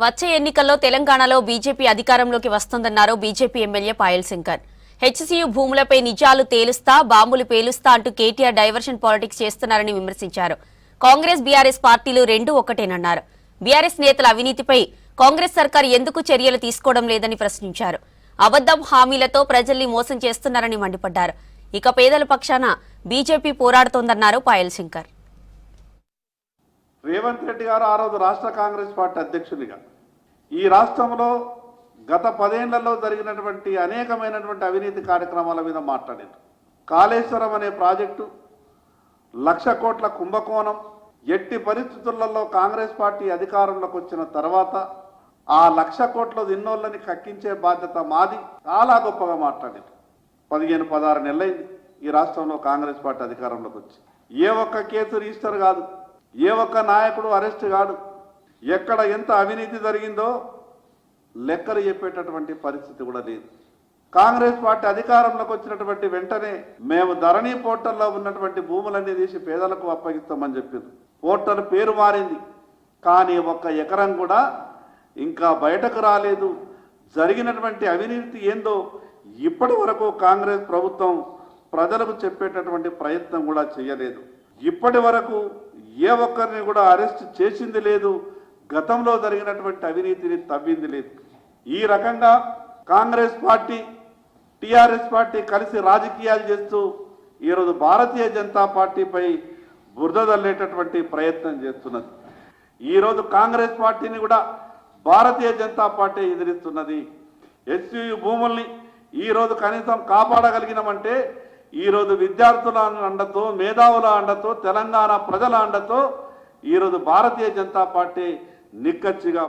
వచ్చే ఎన్నికల్లో తెలంగాణలో బీజేపీ అధికారంలోకి వస్తుందన్నారు BJP MLA Payal Shankar. HCU భూములపై నిజాలు తేలుస్తా, బాంబులు పేలుస్తా అంటూ కేటీఆర్ డైవర్షన్ పాలిటిక్స్ చేస్తున్నారని విమర్శించారు. కాంగ్రెస్ బీఆర్ఎస్ పార్టీలు రెండూ ఒకటేనన్నారు. బీఆర్ఎస్ నేతల అవినీతిపై కాంగ్రెస్ సర్కార్ ఎందుకు చర్యలు తీసుకోవడం లేదని ప్రశ్నించారు. అబద్దం హామీలతో ప్రజల్ని మోసం చేస్తున్నారని మండిపడ్డారు. ఇక పేదల పక్షాన బీజేపీ పోరాడుతోందన్నారు పాయల్ శంకర్. రేవంత్ రెడ్డి గారు ఆ రోజు రాష్ట్ర కాంగ్రెస్ పార్టీ అధ్యక్షునిగా ఈ రాష్ట్రంలో గత 10 ఏళ్లలో జరిగినటువంటి అనేకమైనటువంటి అవినీతి కార్యక్రమాల మీద మాట్లాడారు. కాళేశ్వరం అనే ప్రాజెక్టు, 1,00,000 కోట్ల కుంభకోణం, ఎట్టి పరిస్థితులలో కాంగ్రెస్ పార్టీ అధికారంలోకి వచ్చిన తర్వాత ఆ 1,00,000 కోట్ల ఇన్నోళ్ళని కక్కించే బాధ్యత మాది, చాలా గొప్పగా మాట్లాడారు. 15-16 నెలలైంది ఈ రాష్ట్రంలో కాంగ్రెస్ పార్టీ అధికారంలోకి వచ్చి. ఏ ఒక్క కేసు రిజిస్టర్ కాదు, ఏ ఒక్క నాయకుడు అరెస్ట్ కాడు. ఎక్కడ ఎంత అవినీతి జరిగిందో లెక్కలు చెప్పేటటువంటి పరిస్థితి కూడా లేదు. కాంగ్రెస్ పార్టీ అధికారంలోకి వచ్చినటువంటి వెంటనే మేము ధరణి పోర్టల్లో ఉన్నటువంటి భూములన్నీ తీసి పేదలకు అప్పగిస్తామని చెప్పింది. పోర్టల్ పేరు మారింది, కానీ ఒక్క ఎకరం కూడా ఇంకా బయటకు రాలేదు. జరిగినటువంటి అవినీతి ఏందో ఇప్పటి వరకు కాంగ్రెస్ ప్రభుత్వం ప్రజలకు చెప్పేటటువంటి ప్రయత్నం కూడా చేయలేదు. ఇప్పటి వరకు ఏ ఒక్కరిని కూడా అరెస్ట్ చేసింది లేదు. గతంలో జరిగినటువంటి అవినీతిని తవ్వింది లేదు. ఈ రకంగా కాంగ్రెస్ పార్టీ, టీఆర్ఎస్ పార్టీ కలిసి రాజకీయాలు చేస్తూ ఈరోజు భారతీయ జనతా పార్టీపై బురద చల్లేటటువంటి ప్రయత్నం చేస్తున్నది. ఈరోజు కాంగ్రెస్ పార్టీని కూడా భారతీయ జనతా పార్టీ ఎదిరిస్తున్నది. హెచ్సీయూ భూముల్ని ఈరోజు కనీసం కాపాడగలిగినామంటే ఈరోజు విద్యార్థుల అండతో, మేధావుల అండతో, తెలంగాణ ప్రజల అండతో ఈరోజు భారతీయ జనతా పార్టీ నిక్కచ్చిగా